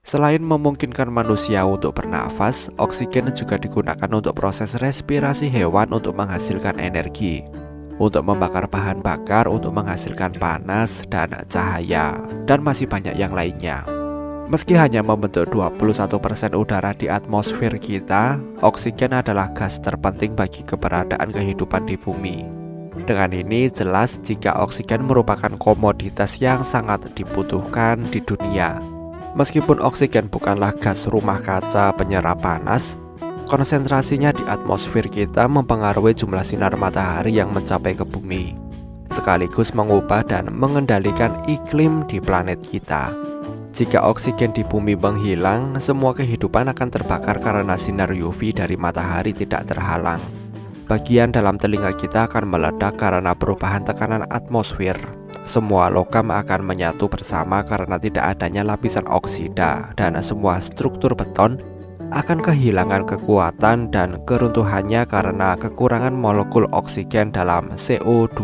Selain memungkinkan manusia untuk bernafas, oksigen juga digunakan untuk proses respirasi hewan untuk menghasilkan energi, untuk membakar bahan bakar untuk menghasilkan panas dan cahaya, dan masih banyak yang lainnya. Meski hanya membentuk 21% udara di atmosfer kita, oksigen adalah gas terpenting bagi keberadaan kehidupan di bumi. Dengan ini jelas jika oksigen merupakan komoditas yang sangat dibutuhkan di dunia. Meskipun oksigen bukanlah gas rumah kaca penyerap panas, konsentrasinya di atmosfer kita mempengaruhi jumlah sinar matahari yang mencapai ke bumi, sekaligus mengubah dan mengendalikan iklim di planet kita. Jika oksigen di bumi menghilang, semua kehidupan akan terbakar karena sinar UV dari matahari tidak terhalang. Bagian dalam telinga kita akan meledak karena perubahan tekanan atmosfer. Semua logam akan menyatu bersama karena tidak adanya lapisan oksida, dan semua struktur beton akan kehilangan kekuatan dan keruntuhannya karena kekurangan molekul oksigen dalam CO2.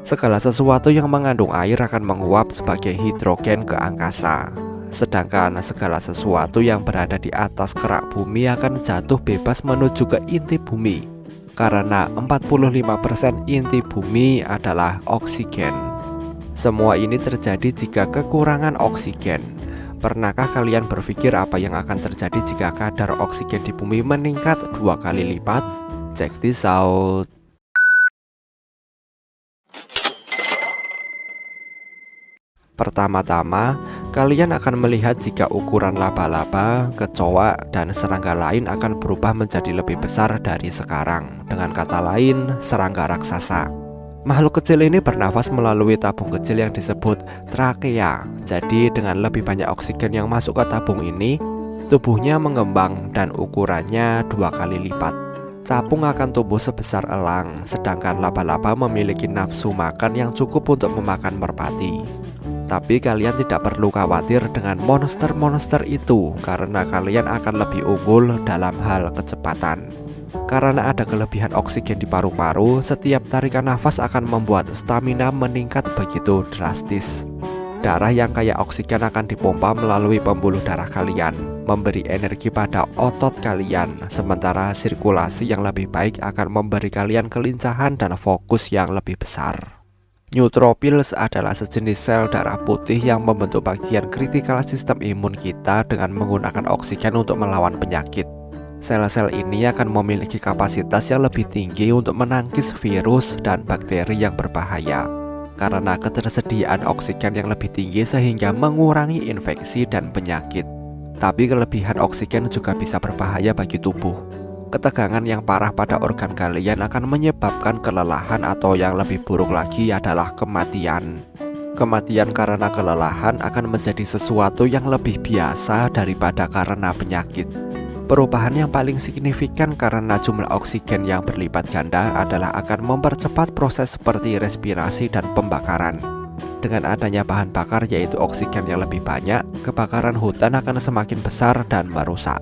Segala sesuatu yang mengandung air akan menguap sebagai hidrogen ke angkasa. Sedangkan segala sesuatu yang berada di atas kerak bumi akan jatuh bebas menuju ke inti bumi, karena 45% inti bumi adalah oksigen. Semua ini terjadi jika kekurangan oksigen. Pernahkah kalian berpikir apa yang akan terjadi jika kadar oksigen di bumi meningkat 2 kali lipat? Check this out. Pertama-tama, kalian akan melihat jika ukuran laba-laba, kecoa, dan serangga lain akan berubah menjadi lebih besar dari sekarang. Dengan kata lain, serangga raksasa. Makhluk kecil ini bernafas melalui tabung kecil yang disebut trakea. Jadi dengan lebih banyak oksigen yang masuk ke tabung ini, tubuhnya mengembang dan ukurannya 2 kali lipat. Capung akan tumbuh sebesar elang, sedangkan laba-laba memiliki nafsu makan yang cukup untuk memakan merpati. Tapi kalian tidak perlu khawatir dengan monster-monster itu, karena kalian akan lebih unggul dalam hal kecepatan. Karena ada kelebihan oksigen di paru-paru, setiap tarikan nafas akan membuat stamina meningkat begitu drastis. Darah yang kaya oksigen akan dipompa melalui pembuluh darah kalian, memberi energi pada otot kalian, sementara sirkulasi yang lebih baik akan memberi kalian kelincahan dan fokus yang lebih besar. Neutrophils adalah sejenis sel darah putih yang membentuk bagian kritikal sistem imun kita dengan menggunakan oksigen untuk melawan penyakit. Sel-sel ini akan memiliki kapasitas yang lebih tinggi untuk menangkis virus dan bakteri yang berbahaya karena ketersediaan oksigen yang lebih tinggi sehingga mengurangi infeksi dan penyakit. Tapi kelebihan oksigen juga bisa berbahaya bagi tubuh. Ketegangan yang parah pada organ kalian akan menyebabkan kelelahan atau yang lebih buruk lagi adalah kematian. Kematian karena kelelahan akan menjadi sesuatu yang lebih biasa daripada karena penyakit. Perubahan yang paling signifikan karena jumlah oksigen yang berlipat ganda adalah akan mempercepat proses seperti respirasi dan pembakaran. Dengan adanya bahan bakar yaitu oksigen yang lebih banyak, kebakaran hutan akan semakin besar dan merusak,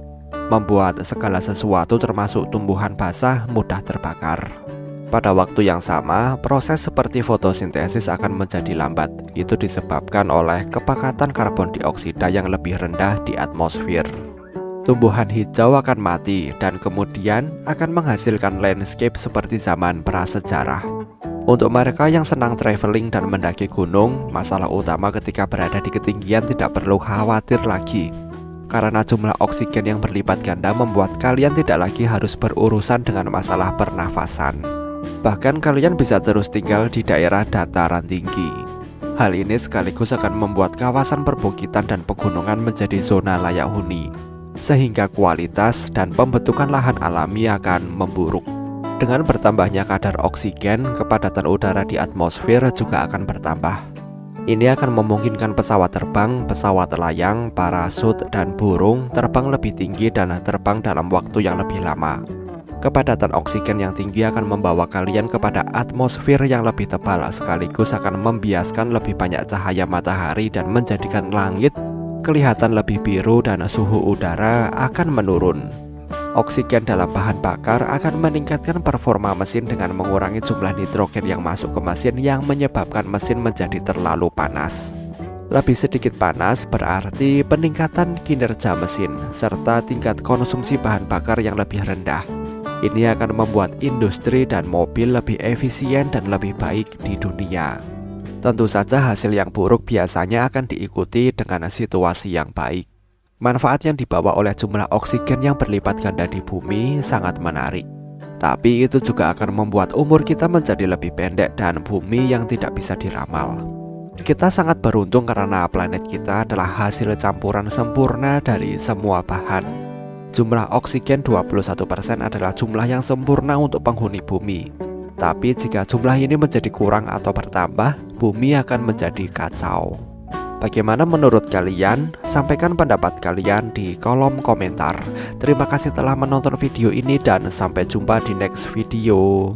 membuat segala sesuatu termasuk tumbuhan basah mudah terbakar. Pada waktu yang sama, proses seperti fotosintesis akan menjadi lambat. Itu disebabkan oleh kepekatan karbon dioksida yang lebih rendah di atmosfer. Tumbuhan hijau akan mati dan kemudian akan menghasilkan landscape seperti zaman prasejarah. Untuk mereka yang senang traveling dan mendaki gunung, masalah utama ketika berada di ketinggian tidak perlu khawatir lagi. Karena jumlah oksigen yang berlipat ganda membuat kalian tidak lagi harus berurusan dengan masalah pernafasan. Bahkan kalian bisa terus tinggal di daerah dataran tinggi. Hal ini sekaligus akan membuat kawasan perbukitan dan pegunungan menjadi zona layak huni, sehingga kualitas dan pembentukan lahan alami akan memburuk. Dengan bertambahnya kadar oksigen, kepadatan udara di atmosfer juga akan bertambah. Ini akan memungkinkan pesawat terbang, pesawat layang, parasut, dan burung terbang lebih tinggi dan terbang dalam waktu yang lebih lama. Kepadatan oksigen yang tinggi akan membawa kalian kepada atmosfer yang lebih tebal, sekaligus akan membiaskan lebih banyak cahaya matahari dan menjadikan langit kelihatan lebih biru dan suhu udara akan menurun. Oksigen dalam bahan bakar akan meningkatkan performa mesin dengan mengurangi jumlah nitrogen yang masuk ke mesin yang menyebabkan mesin menjadi terlalu panas. Lebih sedikit panas berarti peningkatan kinerja mesin serta tingkat konsumsi bahan bakar yang lebih rendah. Ini akan membuat industri dan mobil lebih efisien dan lebih baik di dunia. Tentu saja hasil yang buruk biasanya akan diikuti dengan situasi yang baik. Manfaat yang dibawa oleh jumlah oksigen yang berlipat ganda di bumi sangat menarik. Tapi itu juga akan membuat umur kita menjadi lebih pendek dan bumi yang tidak bisa diramal. Kita sangat beruntung karena planet kita adalah hasil campuran sempurna dari semua bahan. Jumlah oksigen 21% adalah jumlah yang sempurna untuk penghuni bumi. Tapi jika jumlah ini menjadi kurang atau bertambah, bumi akan menjadi kacau. Bagaimana menurut kalian? Sampaikan pendapat kalian di kolom komentar. Terima kasih telah menonton video ini dan sampai jumpa di next video.